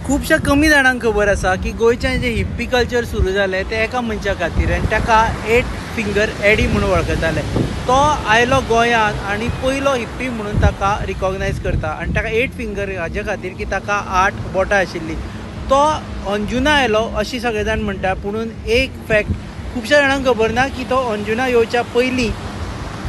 खुबशा कमी जाणांक खबर आसा की गोंयचें जे हिप्पी कल्चर सुरू जालें तें एका मनशा खातीर आनी ताका 8 फिंगर एडी म्हणून वळखताले। तो आयलो गोंयांत आनी पयलो हिप्पी म्हणून ताका रिकॉग्नायज करता आनी ताका 8 फिंगर हाजे खातीर की ताका 8 बोटां आशिल्लीं। तो अंजुना आयलो अशी सगळे जाण म्हणटा, पुणून एक फॅक्ट खुबशा जाणांक खबर ना की तो अंजुना येवच्या पयलीं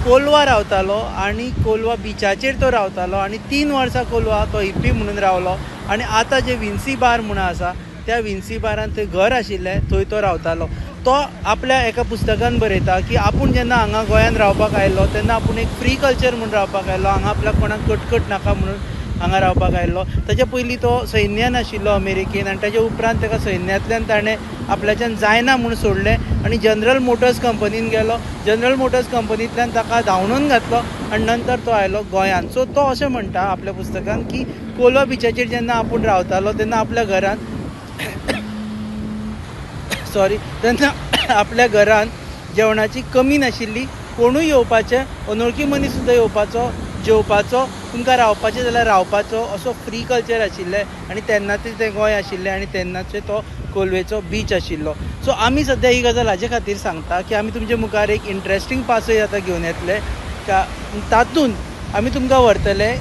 कोलवा रावतालो आनी कोलवा बिचाचेर तो रावतालो आनी 3 वर्सां कोलवा तो हिप्पी म्हणून रावलो आनी आतां जे विन्सी बार म्हणून आसा त्या विन्सी बारान थंय घर आशिल्लें थंय तो रावतालो। तो आपल्या एका पुस्तकान बरयता की आपूण जेन्ना हांगा गोंयांत रावपाक आयल्लो तेन्ना आपूण एक फ्री कल्चर म्हणून रावपाक आयल्लो, हांगा आपल्याक कोणाक कटकट नाका म्हणून हांगा रावपाक आयल्लो। ताच्या पयलीं तो सैन्यान आशिल्लो अमेरिकेन आनी ताच्या उपरांत ताका सैन्यांतल्यान ताणें आपल्याच्यान जायना म्हूण सोडलें आनी जनरल मोटर्स कंपनीन गेलो। जनरल मोटर्स कंपनींतल्यान ताका धांवणोवन घातलो आनी नंतर तो आयलो गोंयांत। सो तो अशें म्हणटा आपल्या पुस्तकान की कोलवा बिचाचेर जेन्ना आपूण रावतालो तेन्ना आपल्या घरान तेन्ना आपल्या घरान जेवणाची कमी नाशिल्ली, कोणूय येवपाचें, अनवळखी मनीस सुद्दां येवपाचो, जेवपाचो, तुमकां रावपाचें जाल्यार रावपाचो, असो फ्री कल्चर आशिल्लें आनी तेन्नाचें तें गोंय आशिल्लें आनी तेन्नाचें तो कोलवेचो बीच आशिल्लो। सो आमी सद्या ही गजाल हाजे खातीर सांगता की आमी तुमचे मुखार एक इंट्रस्टींग पासय आतां घेवन येतले, तातूंत आमी तुमकां व्हरतले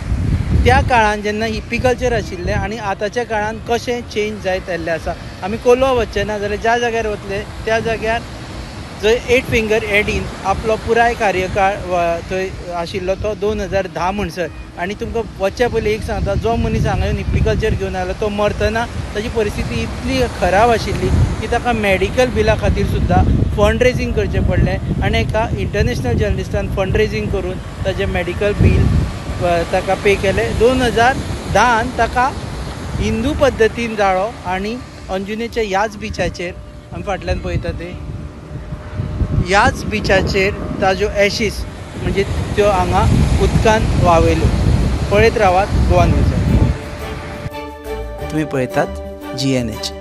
त्या काळान जेन्ना हिप्पी कल्चर आशिल्लें आनी आतांच्या काळान कशें चेंज जायत आयिल्लें आसा। आमी कोलवा वचचे ना जाल्यार ज्या जाग्यार वतले त्या जाग्यार जंय 8 फिंगर एडीन आपलो पुराय कार्यकाळ थंय आशिल्लो तो 2010 म्हणसर। आनी तुमकां वचचे पयलीं एक सांगता, जो मनीस हांगा येवन हिप्पी कल्चर घेवन आयलो तो मरतना ताची परिस्थिती इतली खराब आशिल्ली की ताका मेडिकल बिला खातीर सुद्दां फंड रेजींग करचें पडलें आनी एका इंटरनॅशनल जर्नलिस्टान फंड रेजींग करून ताचें मेडिकल बील ताका पे केलें। 2010 ताका हिंदू पद्दतीन जाळो आनी अंजुनेच्या ह्याच बिचाचेर आमी फाटल्यान पळयता ते ह्याच बिचाचेर ताज्यो एशीस म्हणजे त्यो हांगा उदकान व्हांवयल्यो। पळयत रावात गोवन न्यूज। तुम्ही पळयतात GNH।